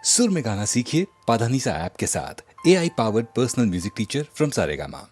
सुर में गाना सीखिए पाधानीसा ऐप के साथ। AI powered personal music teacher from Saregama.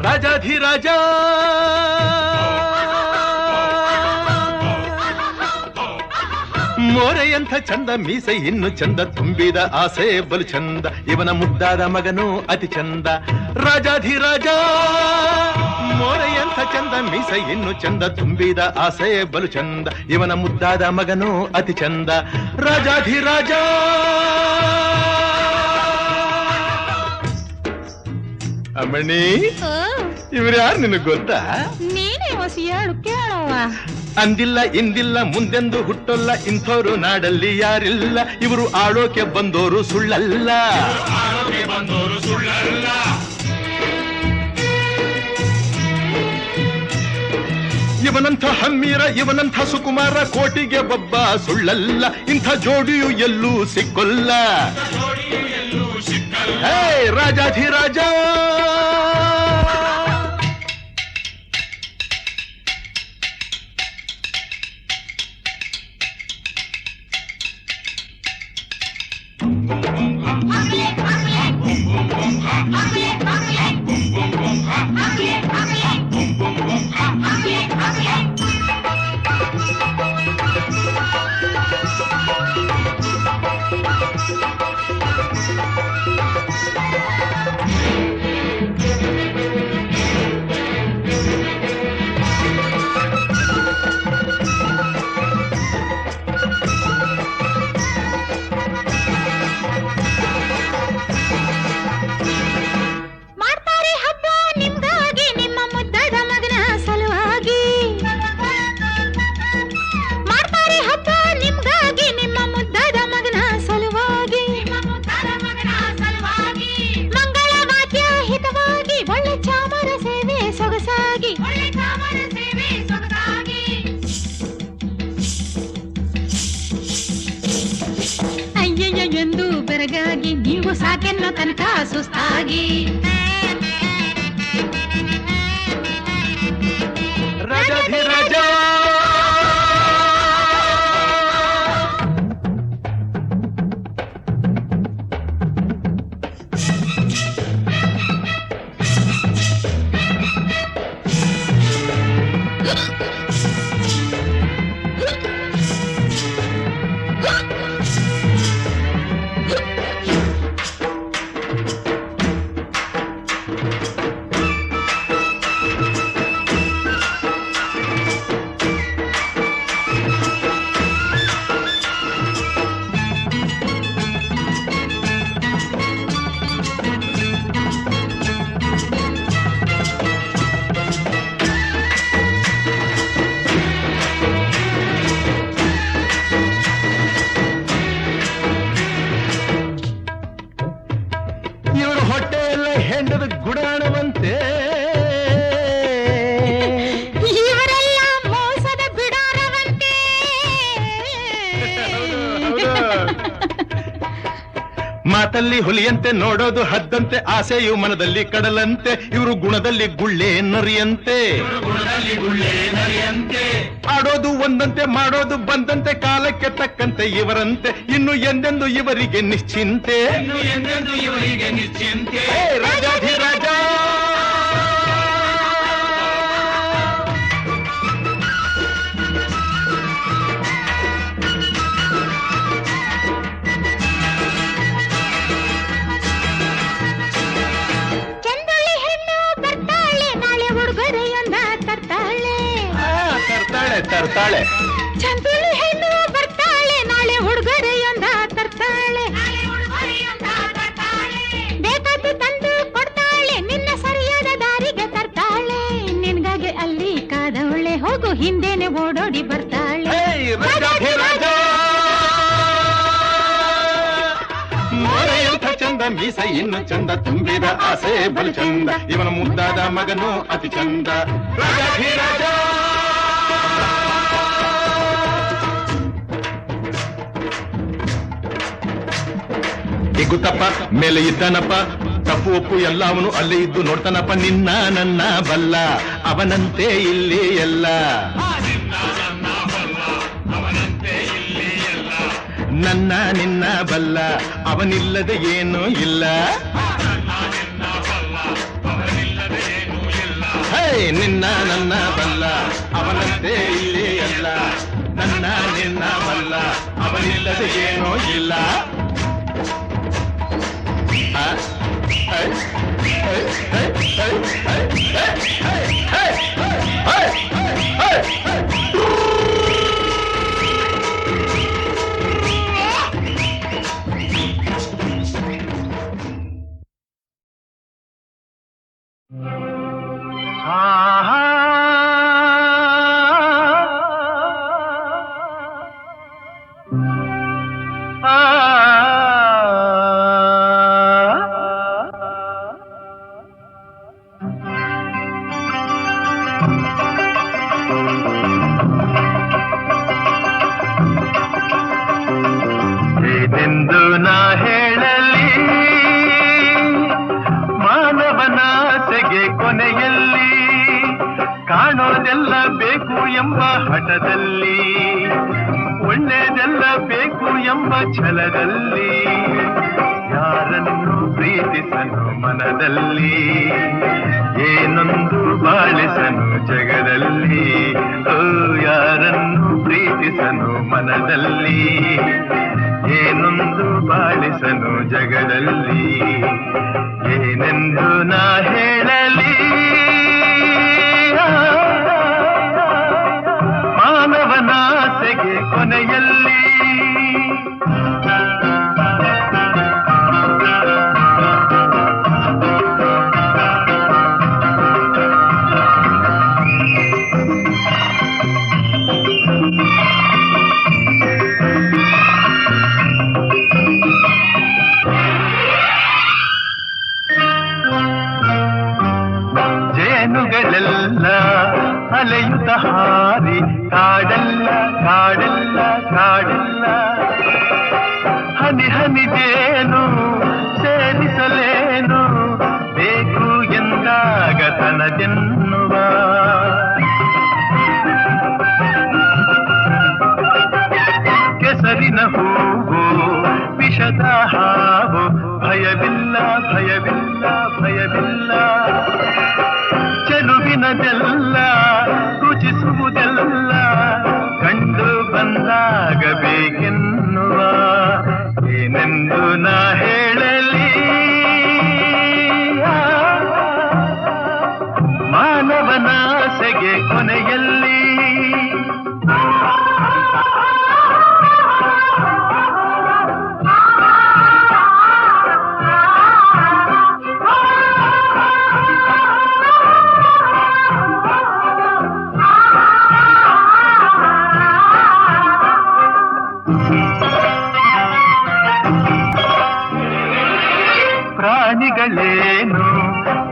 ರಾಜಾಧಿರಾಜ ಮೋರೆಯಂಥ ಚಂದ ಮೀಸೆ ಇನ್ನು ಚಂದ ತುಂಬಿದ ಆಸೆ ಬಲು ಚಂದ ಇವನ ಮುದ್ದಾದ ಮಗನು ಅತಿ ಚಂದ ರಾಜಾಧಿರಾಜ ಮೋರೆಯಂಥ ಚಂದ ಮೀಸೆ ಇನ್ನು ಚಂದ ತುಂಬಿದ ಆಸೆ ಬಲು ಚಂದ ಇವನ ಮುದ್ದಾದ ಮಗನು ಅತಿ ಚಂದ ರಾಜಾಧಿರಾಜ ಅಮ್ಮಣಿ ಇವ್ರು ಯಾರು ನಿನಗೆ ಗೊತ್ತಾ? ನೀನು ಹೇಳು ಕೇಳವ್ವ. ಅಂದಿಲ್ಲ ಇಂದಿಲ್ಲ ಮುಂದೆಂದು ಹುಟ್ಟೊಲ್ಲ ಇಂಥವ್ರು ನಾಡಲ್ಲಿ ಯಾರಿಲ್ಲ. ಇವರು ಆಳೋಕೆ ಬಂದೋರು ಸುಳ್ಳಲ್ಲ. ಇವನಂಥ ಹಮ್ಮೀರ ಇವನಂಥ ಸುಕುಮಾರ ಕೋಟಿಗೆ ಒಬ್ಬ ಸುಳ್ಳಲ್ಲ. ಇಂಥ ಜೋಡಿಯು ಎಲ್ಲೂ ಸಿಕ್ಕೊಲ್ಲ. ಹೇ ರಾಜಾಧಿರಾಜ ಮಾಡ್ತಾರೆ ಹಬ್ಬ ನಿಮ್ಗಾಗಿ ನಿಮ್ಮ ಮುದ್ದಾದ ಮಗನ ಸಲುವಾಗಿ. ಮಾಡ್ತಾರೆ ಹಬ್ಬ ನಿಮ್ಗಾಗಿ ನಿಮ್ಮ ಮುದ್ದಾದ ಮಗನ ಸಲುವಾಗಿ. ಮಂಗಳ ವಾದ್ಯ ಹಿತವಾಗಿ ಒಳ್ಳೆ ಚಾಮರ ಸೇವೆ ಸೊಗಸಾಗಿ. ಅಯ್ಯಯ್ಯ ಎಂದು ಬೆರಗಾಗಿ ನೀವು ಸಾಕೆನ್ನೋ ತನಕ ಸುಸ್ತಾಗಿ. ರಾಜಾಧಿರಾಜ ಇವರು ಹೊಟ್ಟೆಯಲ್ಲ ಹೆಂಡದ ಗುಡಾಣವಂತೆ. ಇವರೆಲ್ಲ ಮೋಸದ ಬಿಡಾರವಂತೆ. ಮಾತಲ್ಲಿ ಹುಲಿಯಂತೆ ನೋಡೋದು ಹದ್ದಂತೆ ಆಸೆಯು ಮನದಲ್ಲಿ ಕಡಲಂತೆ. ಇವರು ಗುಣದಲ್ಲಿ ಗುಳ್ಳೆ ನರಿಯಂತೆ. ಆಡೋದು ಒಂದಂತೆ ಮಾಡೋದು ಬಂದಂತೆ ಕಾಲಕ್ಕೆ ತಕ್ಕಂತೆ ಇವರಂತೆ. ಇನ್ನು ಎಂದೆಂದು ಇವರಿಗೆ ನಿಶ್ಚಿಂತೆ. ಹೇ ರಾಜಾಧಿರಾಜ ಚಂದುಳ್ಳಿ ಹೆಣ್ಣು ಬರ್ತಾಳೆ ನಾಳೆ ಉಡುಗೊರೆಯೊಂದ ತರ್ತಾಳೆ. ತರ್ತಾಳೆ. ಚಂದುಳ್ಳಿ ಹೆಣ್ಣು ಬರ್ತಾಳೆ ನಾಳೆ ಉಡುಗೊರೆಯೊಂದ ತರ್ತಾಳೆ. ಬೇಕಾದ್ದು ತಂದು ಕೊಡ್ತಾಳೆ ನಿನ್ನ ಸರಿಯಾದ ದಾರಿಗೆ ತರ್ತಾಳೆ. ನಿನ್ಗಾಗಿ ಅಲ್ಲಿ ಕಾದವಳೆ ಹೋಗು ಹಿಂದೆನೆ ಓಡೋಡಿ ಬರ್ತಾಳೆ. ಹೇ ರಾಜಾಧಿರಾಜ ಮೊರೆಯಂಥ ಚಂದ ಮೀಸ ಇನ್ನು ಚಂದ ತುಂಬಿದ ಆಸೆ ಬಲು ಚಂದ. ಇವನ ಮುದ್ದಾದ ಮಗನು ಅತಿ ಚಂದ. ರಾಜಾಧಿರಾಜ ಇಗುತ್ತಪ್ಪ ಮೇಲೆ ಇದ್ದಾನಪ್ಪ ತಪ್ಪು ಒಪ್ಪು ಎಲ್ಲ ಅವನು ಅಲ್ಲೇ ಇದ್ದು ನೋಡ್ತಾನಪ್ಪ. ನಿನ್ನ ನನ್ನ ಬಲ್ಲ ಅವನಂತೆ ಇಲ್ಲಿ ಎಲ್ಲ. ನನ್ನ ನಿನ್ನ ಬಲ್ಲ ಅವನಿಲ್ಲದೆ ಏನೂ ಇಲ್ಲ. ಹೇ ನಿನ್ನ ನನ್ನ ಬಲ್ಲ ಅವನಂತೆ ಇಲ್ಲಿ ಎಲ್ಲ. ನನ್ನ ನಿನ್ನ ಬಲ್ಲ ಅವನಿಲ್ಲದೆ ಏನೂ ಇಲ್ಲ. ಒಳ್ಳೆದೆಲ್ಲ ಬೇಕು ಎಂಬ ಹಠದಲ್ಲಿ, ಒಳ್ಳೆದೆಲ್ಲ ಬೇಕು ಎಂಬ ಛಲದಲ್ಲಿ, ಯಾರನ್ನು ಪ್ರೀತಿಸನು ಮನದಲ್ಲಿ, ಏನೊಂದು ಬಾಳಿಸನು ಜಗದಲ್ಲಿ. ಓ ಯಾರನ್ನು ಪ್ರೀತಿಸನು ಮನದಲ್ಲಿ, ಏನೊಂದು ಬಾಳಿಸನು ಜಗದಲ್ಲಿ. ಏನೆಂದು ನಾ ಹೇಳಲಿ ಮಾನವನಾಸೆಗೆ ಕೊನೆಯಲ್ಲಿ. ಜೇನುಗಳೆಲ್ಲ ಅಲೆಯುತ್ತ ಹಾರಿ ಕಾಡಲ್ಲ ಕಾಡಲ್ಲ ಕಾಡಲ್ಲ, ಹನಿ ಹನಿದೇನು ಸೇರಿಸಲೇನು ಬೇಕು ಎಂದಾಗ ತನದೆನ್ನುವ. ಕೆಸರಿನ ಹೂವು ವಿಷದ ಹಾವು, ಭಯವಿಲ್ಲ ಭಯವಿಲ್ಲ ಭಯವಿಲ್ಲ, ಚೆಲುವಿನದೆಲ್ಲ ರುಚಿಸುವುದೆಲ್ಲ ಕಂಡು ಬಂದಾಗಬೇಕೆನ್ನುವ. ಏನೆಂದು ನಾ ಹೇಳಲಿ ಮಾನವನಾಸೆಗೆ ಕೊನೆಯಲ್ಲಿ. ಪ್ರಾಣಿಗಳೇನು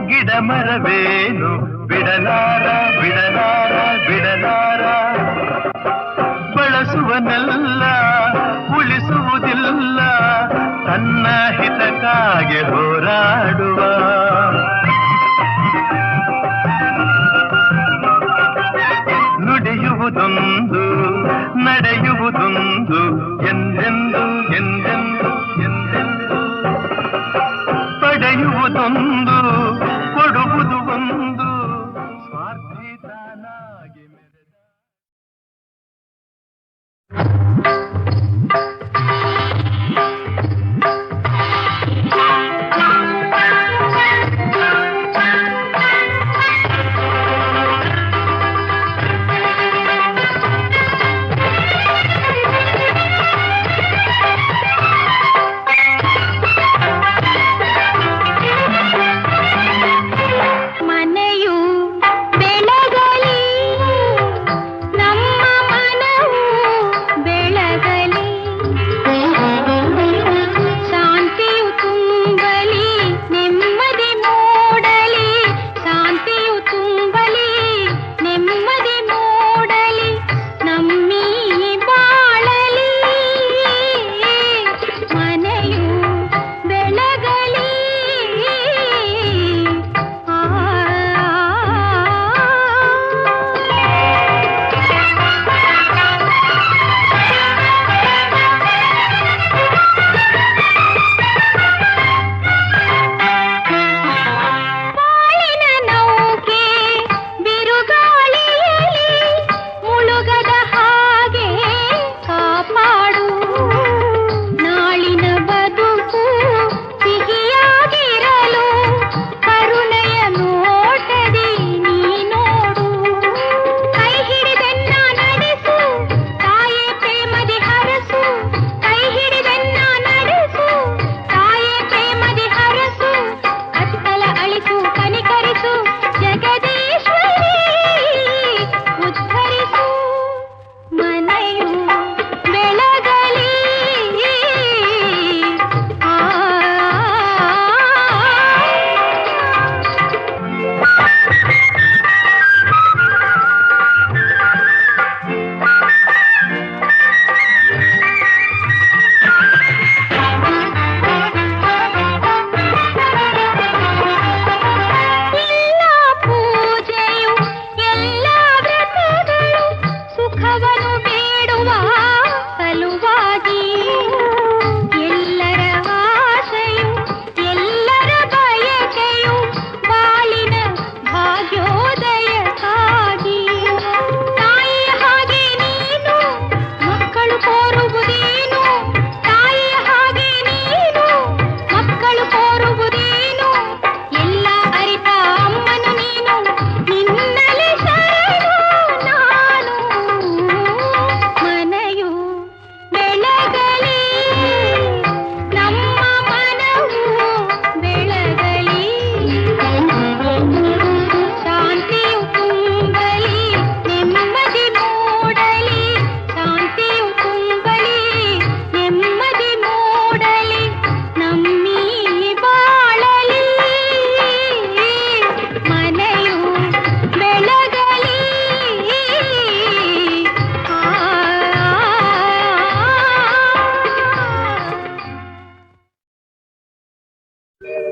ಗಿಡ ಮರವೇನು ಬಿಡಲಾರ ಬಿಡಲಾರ ಬಿಡಲಾರ, ಬಳಸುವನೆಲ್ಲ ಉಳಿಸುವುದಿಲ್ಲ ತನ್ನ ಹಿತಕ್ಕಾಗಿ ಹೋರಾಡುವ. ನುಡಿಯುವುದೊಂದು ನಡೆಯುವುದೊಂದು ಎಂದೆಂದು ಎಂದೆಂದು ಎಂದೆಂದು, ಪಡೆಯುವುದೊಂದು ಕೊಡುವುದು ಒಂದು, ಸ್ವಾರ್ಥಿ ತಾನಾಗಿ ಮೆರೆದ.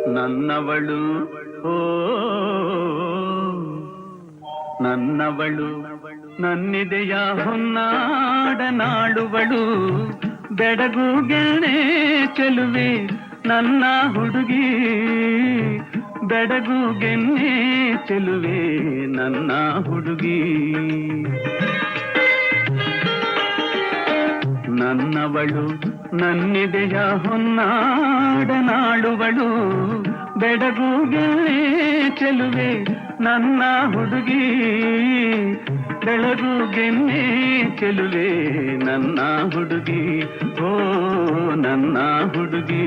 ನನ್ನವಳು ಓ ನನ್ನವಳು ನನ್ನಿದೆಯ ಹೊನ್ನಾಡನಾಡುವಳು ಬೆಡಗು ಗೆಣೆ ಚೆಲುವೆ ನನ್ನ ಹುಡುಗಿ ಬೆಡಗು ಗೆನ್ನೆ ಚೆಲುವೆ ನನ್ನ ಹುಡುಗಿ ನನ್ನವಳು ನನ್ನಿದೆಯ ಹೊನ್ನಾಡನಾಡುವಳು ಬೆಡಗು ಗೆಣೆ ಚೆಲುವೆ ನನ್ನ ಹುಡುಗಿ ಬೆಳಗು ಗೆನ್ನೆ ಚೆಲುವೆ ನನ್ನ ಹುಡುಗಿ ಓ ನನ್ನ ಹುಡುಗಿ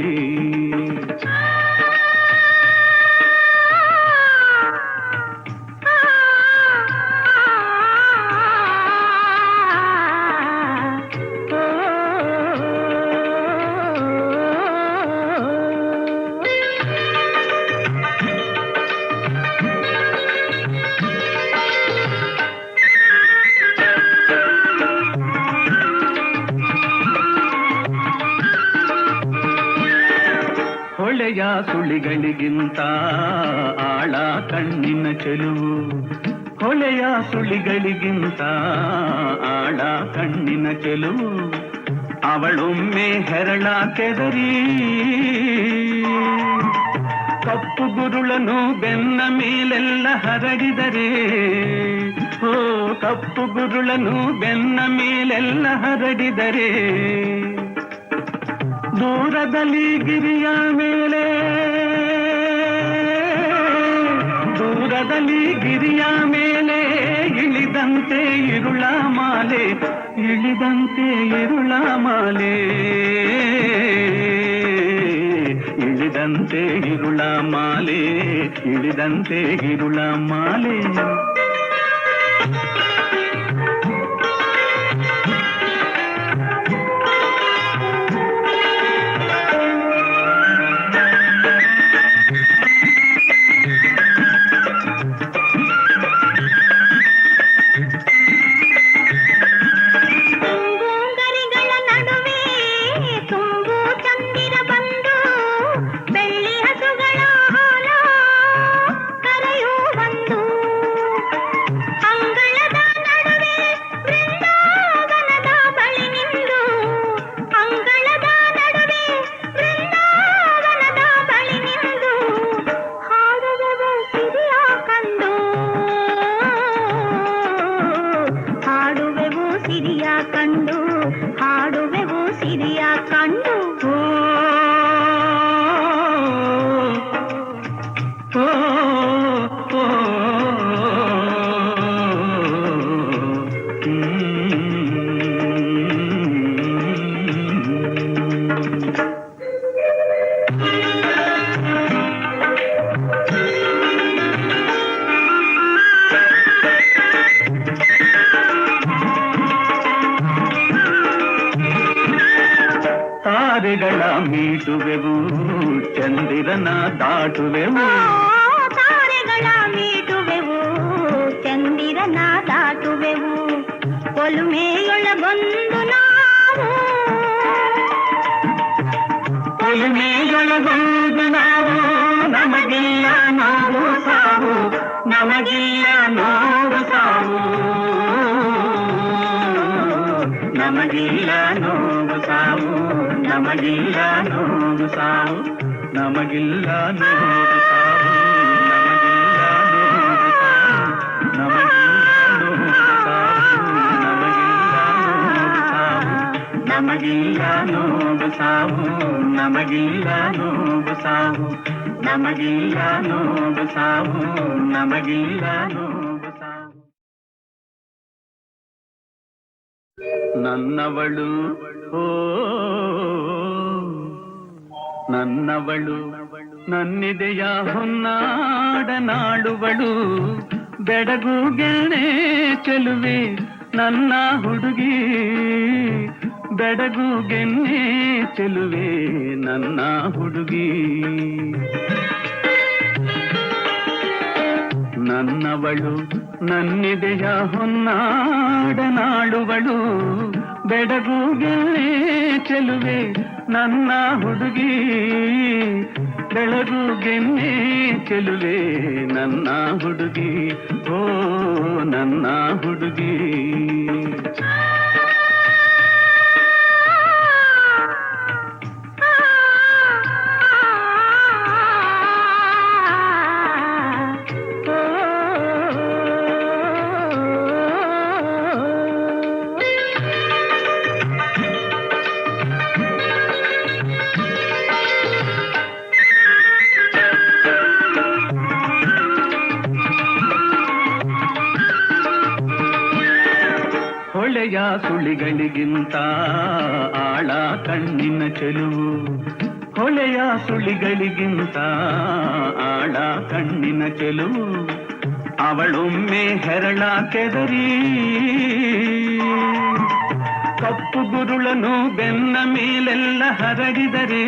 ಹೊಳೆಯ ಸುಳಿಗಳಿಗಿಂತ ಆಳ ಕಣ್ಣಿನ ಚೆಲುವು ಹೊಳೆಯ ಸುಳಿಗಳಿಗಿಂತ ಆಳ ಕಣ್ಣಿನ ಚೆಲುವು ಅವಳೊಮ್ಮೆ ಹೆರಳ ಕೆದರಿ ಕಪ್ಪು ಗುರುಳನು ಬೆನ್ನ ಮೇಲೆಲ್ಲ ಹರಡಿದರೆ ಓ ಕಪ್ಪು ಗುರುಳನು ಬೆನ್ನ ಮೇಲೆಲ್ಲ ಹರಡಿದರೆ ದೂರದಲ್ಲಿ ಗಿರಿಯ ಮೇಲೆ ದೂರದಲ್ಲಿ ಗಿರಿಯ ಮೇಲೆ ಇಳಿದಂತೆ ಇರುಳ ಮಾಲೆ ಇಳಿದಂತೆ ಇರುಳ ಮಾಲೆ ಇಳಿದಂತೆ ಇರುಳ ಮಾಲೆ ಇಳಿದಂತೆ ಇರುಳ ಮಾಲೆ ತಾರೆಗಳ ಮೀಟುವೆವು ಚಂದಿರನ ದಾಟುವೆವು ತಾರೆಗಳ ಮೀಟುವೆವು ಚಂದಿರನ ದಾಟುವೆವು ಒಲುಮೆಯೊಳಗೊಂದು ನಾವು ಒಲುಮೆಯೊಳಗೊಂದು ನಾವು ನಮಗಿಲ್ಲ ನಾವು ಸಾವು ನಮಗಿಲ್ಲ ನೋವು ಸಾವು ನಮಗಿಲ್ಲ ನೋವು ಸಾವು ನಮಗಿಲ್ಲ ನೋವು ಸಾವು ನಮಗಿಲ್ಲ ನೋವು ಸಾವು ನಮಗಿಲ್ಲ ನೋವು ಸಾವು ನಮಗಿಲ್ಲ ನೋವು ಸಾವು ನಮಗಿಲ್ಲ ನೋವು ಸಾವು ನಮಗಿಲ್ಲ ನೋವು ಸಾವು ನನ್ನವಳು ಓ ನನ್ನವಳು ನನ್ನಿದೆಯ ಹೊನ್ನಾಡನಾಡುವಳು ಬೆಡಗು ಗೆಣೆ ಚೆಲುವೆ ನನ್ನ ಹುಡುಗಿ ಬೆಡಗು ಗೆನ್ನೆ ಚೆಲುವೆ ನನ್ನ ಹುಡುಗಿ ನನ್ನವಳು ನನ್ನಿದೆಯ ಹೊನ್ನಾಡನಾಡುವಳು ಬೆಡಗು ಗೆಣೆ ಚೆಲುವೆ ನನ್ನ ಹುಡುಗಿ ಬೆಳಗು ಗೆನ್ನೆ ಚೆಲುವೆ ನನ್ನ ಹುಡುಗಿ ಓ ನನ್ನ ಹುಡುಗಿ ಹೊಳೆಯ ಸುಳಿಗಳಿಗಿಂತ ಆಳ ಕಣ್ಣಿನ ಚೆಲುವು ಹೊಳೆಯ ಸುಳಿಗಳಿಗಿಂತ ಆಳ ಕಣ್ಣಿನ ಚೆಲುವು ಅವಳೊಮ್ಮೆ ಹೆರಳ ಕೆದರಿ ಕಪ್ಪು ಗುರುಳನು ಬೆನ್ನ ಮೇಲೆಲ್ಲ ಹರಡಿದರೆ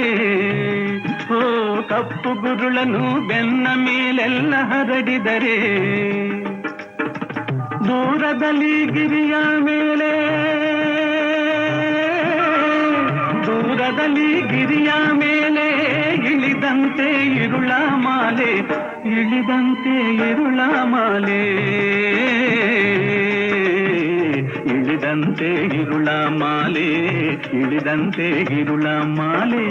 ಓ ಕಪ್ಪು ಗುರುಳನು ಬೆನ್ನ ಮೇಲೆಲ್ಲ ಹರಡಿದರೆ ದೂರದಲ್ಲಿ ಗಿರಿಯ ಮೇಲೆ ದೂರದಲ್ಲಿ ಗಿರಿಯ ಮೇಲೆ ಇಳಿದಂತೆ ಇರುಳ ಮಾಲೆ ಇಳಿದಂತೆ ಇರುಳ ಮಾಲೆ ಇಳಿದಂತೆ ಇರುಳ ಮಾಲೆ ಇಳಿದಂತೆ ಇರುಳ ಮಾಲೆ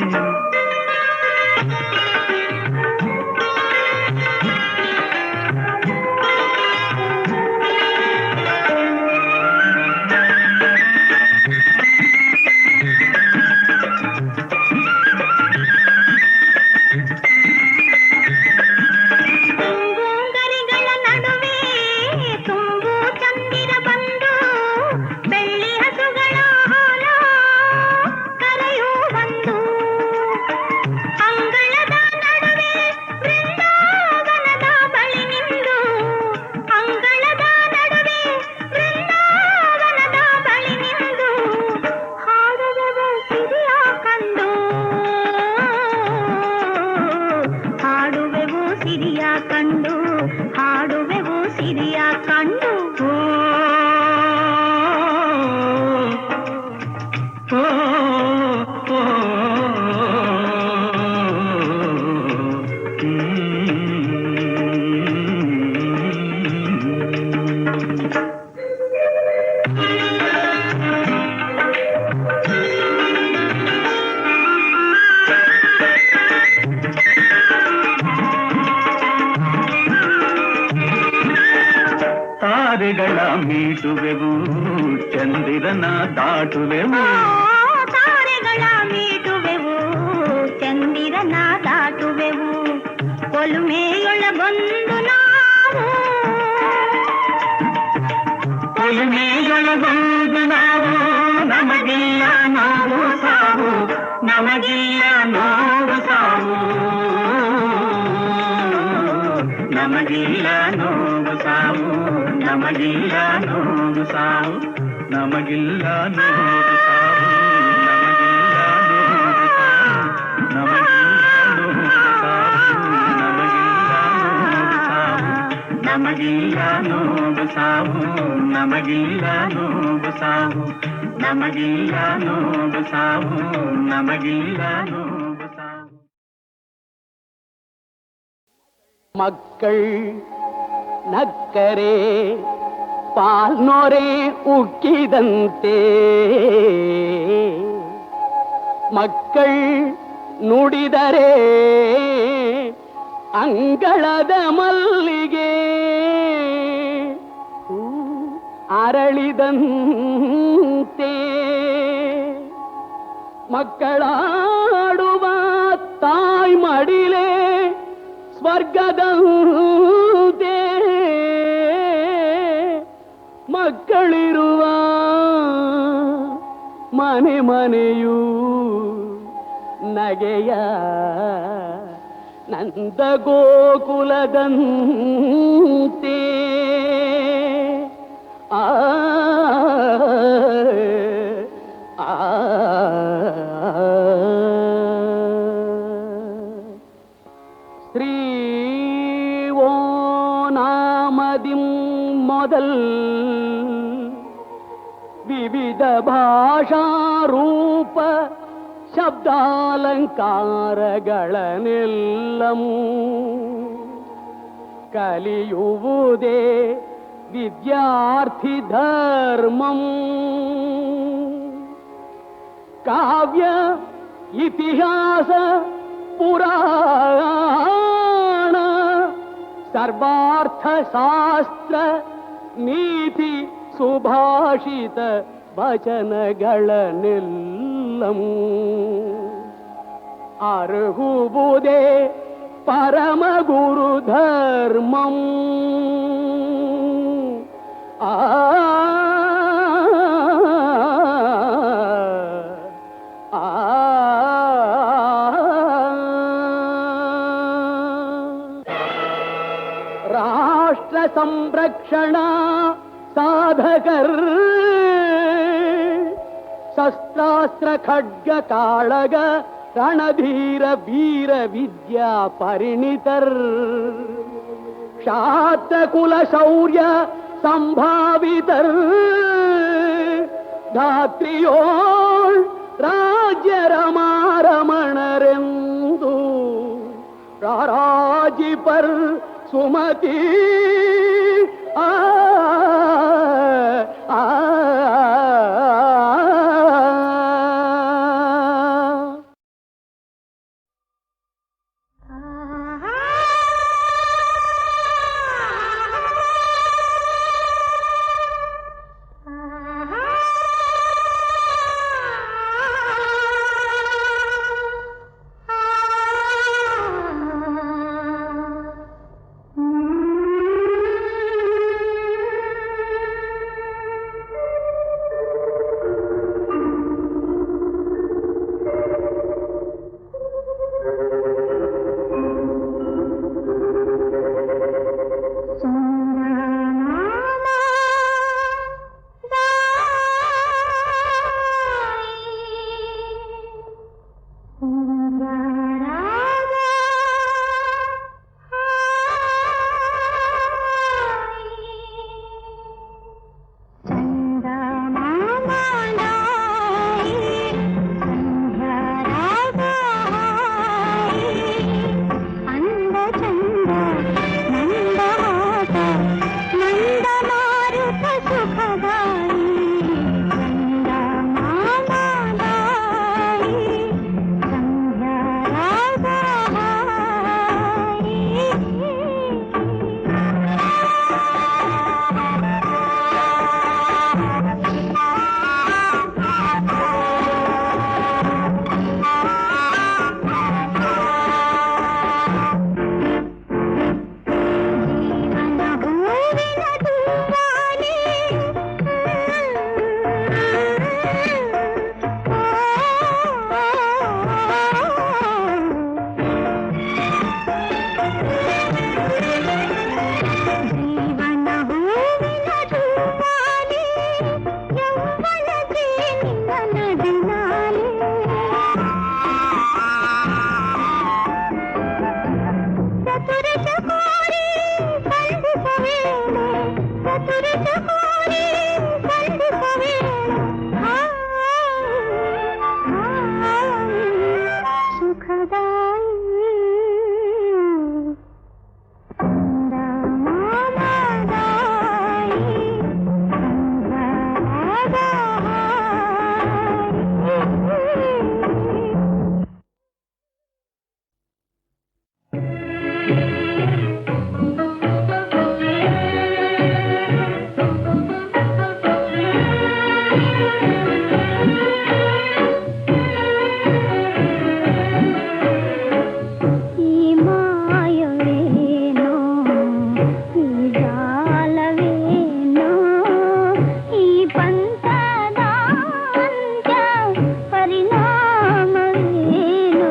ತಾರೆಗಳ ಮೀಟುವೆವು ಚಂದಿರನ ದಾಟುವೆವು ತಾರೆಗಳ ಮೀಟುವೆವು ಚಂದಿರನ ದಾಟುವೆವು ಒಲುಮೆಯೊಳಗೊಂದು ನಾವು ಒಲುಮೆಯೊಳಗೊಂದು ನಾವು ನಮಗಿಲ್ಲ ನೋವು ಸಾವು ನಮಗಿಲ್ಲ ನೋವು ಸಾವು ನಮಗಿಲ್ಲ ನೋವು ಸಾವು ನಮಗಿಲ್ಲ ನೋವು ಸಾವು ನಮಗಿಲ್ಲ ನೋವು ಸಾವು ನಮಗಿಲ್ಲ ನೋವು ಸಾವು ನಮಗಿಲ್ಲ ನೋವು ಸಾವು ನಮಗಿಲ್ಲ ನೋವು ಸಾವು ನಮಗಿಲ್ಲ ನೋವು ಸಾವು ಮಕ್ಕಳ್ ನಕ್ಕರೆ ಪಾಲ್ನೊರೆ ಉಕ್ಕಿದಂತೆ ಮಕ್ಕಳ್ ನುಡಿದರೆ ಅಂಗಳದ ಮಲ್ಲಿಗೆ ಅರಳಿದಂತೆ ಮಕ್ಕಳಾಡುವ ತಾಯಿ ಮಡಿಲೆ ಸ್ವರ್ಗದಂತೆ ಮಕ್ಕಳಿರುವ ಮನೆ ಮನೆಯೂ ನಗೆಯ ನಂದ ಗೋಕುಲದಂತೆ ಆ ശ്രീ ഓ നാമദിം മുതൽ വിവിധ ഭാഷാരൂപ ಶಬ್ದಾಲಂಕಾರಗಳನ್ನೆಲ್ಲಮೂ ಕಲಿಯುವುದೇ ವಿದ್ಯಾರ್ಥಿ ಧರ್ಮಂ. ಕಾವ್ಯ ಇತಿಹಾಸ ಪುರಾಣ ಸರ್ವಾರ್ಥ ಶಾಸ್ತ್ರ ನೀತಿ ಸುಭಾಷಿತ ವಚನಗಳನ್ನೆಲ್ಲಮೂ ಅರ್ಹುವುದೇ ಪರಮ ಗುರು ಧರ್ಮಂ. ಆ ರಾಷ್ಟ್ರ ಸಂರಕ್ಷಣಾ ಸಾಧಕರ್ ಶಸ್ತ್ರಾಸ್ತ್ರ ಖಡ್ಗ ಕಾಳಗ ರಣಧೀರ ವೀರ ವಿದ್ಯಾ ಪರಿಣಿತರ್ ಕ್ಷಾತ್ರ ಕುಲ ಶೌರ್ಯ ಸಂಭಾವಿತರ್ ಧಾತ್ರಿಯೋಳ್ ರಾಜ್ಯ ರಮಾರಮಣರೆಂದು ರಾರಾಜಿಪರ್ ಸುಮತಿ ಆ ಪರಿಣಾಮವೇನು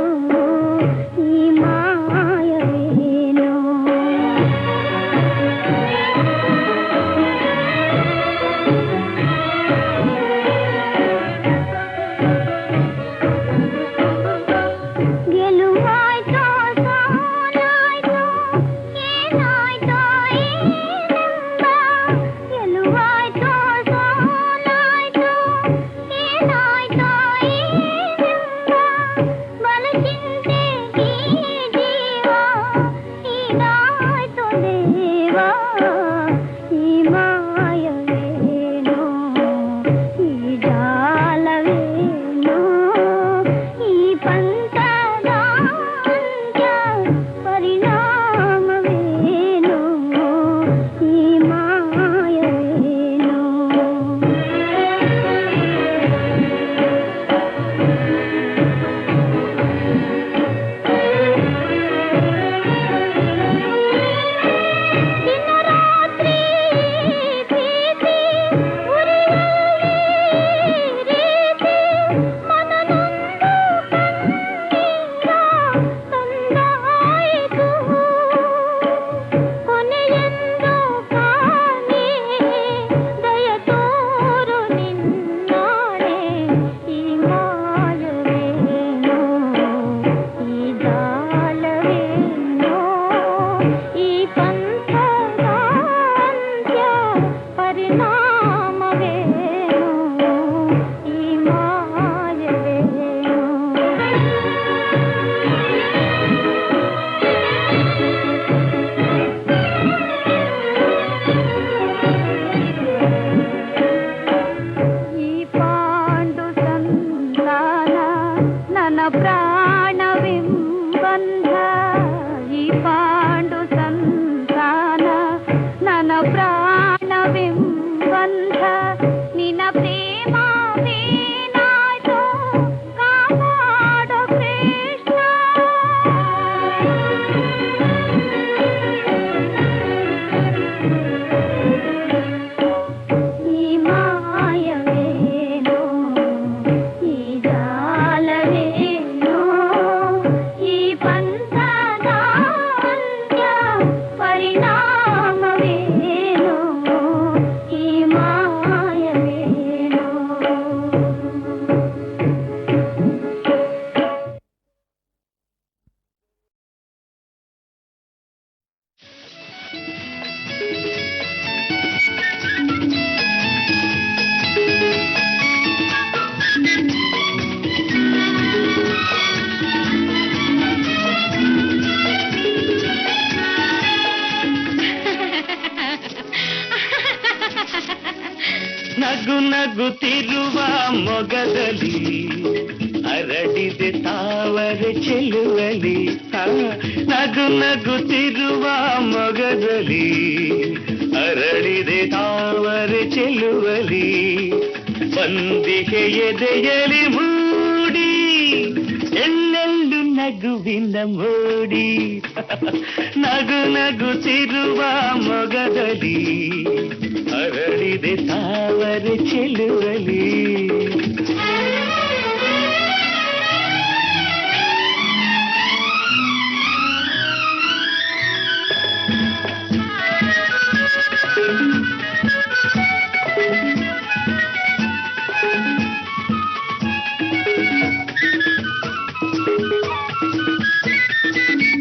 ಈ ಮಾಯವೇನು ಪಾಂಡು ಸಂತಾನ ನನ್ನ ಪ್ರಾಣವೆಂಬಂಧ ನಿನ್ನ ಪ್ರೇಮವೇನಾಯ್ತು ಕಾಪಾಡೋ ಕೃಷ್ಣ. ಈ ಮಾಯವೇನೋ ಈ ಜಾಲವೇನೋ ಈ ಪಂಥದ ಅಂತ್ಯ ಪರಿಣಾಮವೇನೋ ಈ ಮಾಯವೇನೋ. ನಗು ನಗುತ್ತಿರುವ ಮೊಗದಲ್ಲಿ ಅರಳಿದೆ ತಾವರೆ ಚೆಲುವಲಿ. ನಗು ನಗುತ್ತಿರುವ ಮೊಗದಲ್ಲಿ ಅರಳಿದೆ ತಾವರೆ ಚೆಲುವಲಿ. ಬಂದಿಗೆ ಎದೆಯಲಿ ಮೂಡಿ ಎಲ್ಲೆಲ್ಲು ನಗುವಿನ ಮೋಡಿ. ನಗು ನಗುತ್ತಿರುವ ಮೊಗದಲ್ಲಿ ಅರಳಿದೆ ತಾವರೆ ಚೆಲುವಲಿ.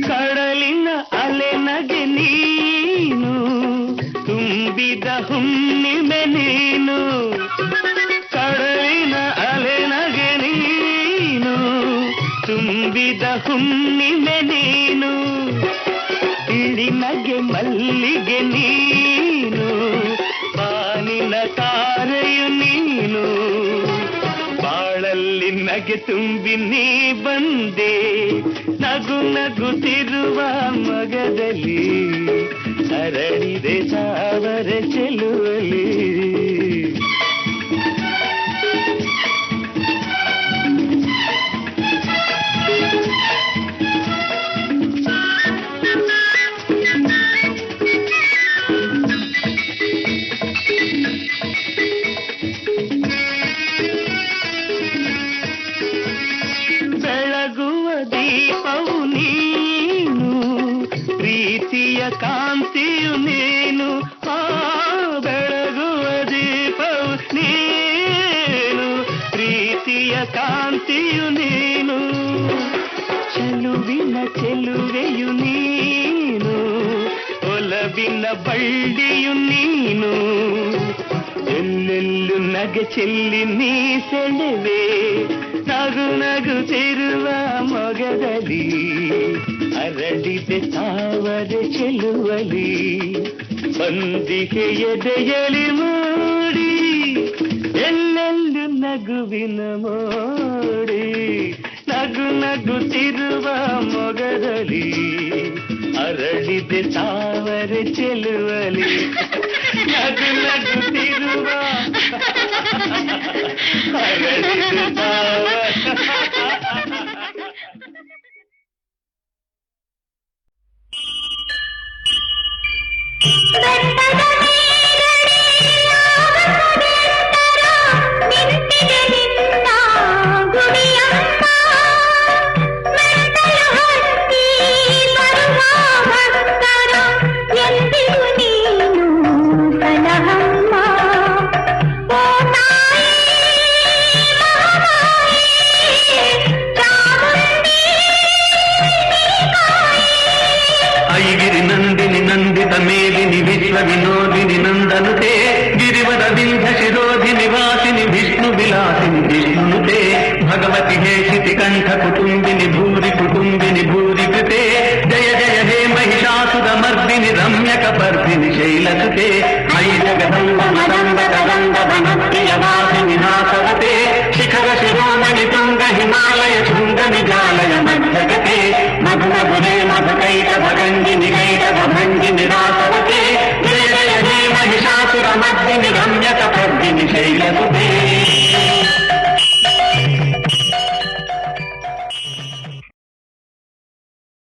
ಕಡಲಿನ ಅಲೆ ನಗೆ ನೀನು ತುಂಬಿದ ಹುಣ್ಣಿಮೆ ನೀನು. ಕಡಲಿನ ಅಲೆ ನಗೆ ನೀನು ತುಂಬಿದ ಹುಣ್ಣಿಮೆ ನೀನು. ಇಳಿ ನಗೆ ಮಲ್ಲಿಗೆ ನೀನು ಬಾನಿನ ತಾರೆಯು ನೀನು. ಬಾಳಲ್ಲಿ ನಗೆ ತುಂಬಿ ನೀ ಬಂದೆ ನಗು ನಗುತ್ತಿರುವ ಮಗದಲ್ಲಿ ಅರಳಿದೆ ತಾವರೆ ಚೆಲುವಲಿ. ಬೆಳಗುವ ದೀಪವು ನೀನು ಪ್ರೀತಿಯ ಕಾಂತಿಯು ನೀನು. ಬೆಳಗುವ ದೀಪವು ನೀನು ಪ್ರೀತಿಯ ಕಾಂತಿಯು ನೀನು. ಚೆಲುವಿನ ಚೆಲುವೆಯು ನೀನು ಒಲವಿನ ಬಳ್ಳಿಯು ನೀನು. ಎಲ್ಲೆಲ್ಲು ನಗೆ ಚೆಲ್ಲಿ ನೀ ಸೆಳೆವೆ ನಗು ನಗುತ್ತಿರುವ ಮೊಗದಲ್ಲಿ ಅರಳಿದೆ ತಾವರೆ ಚೆಲುವಲಿ. ಬಂದಿಗೆ ಎದೆಯಲಿ ಮೂಡಿ ಎಲ್ಲೆಲ್ಲು ನಗುವಿನ ಮೋಡಿ. ನಗು ನಗುತ್ತಿರುವ ಮೊಗದಲ್ಲಿ ಅರಳಿದೆ ತಾವರೆ ಚೆಲುವಲಿ. ನಗು ನಗುತ್ತಿರುವ ಅರಳಿದೆ ತಾವರೆ. ಐಗಿರಿ ನಂದಿನಿ ನಂದಿತ ಮೇಲಿನಿ ವಿಶ್ವ ವಿನೋದ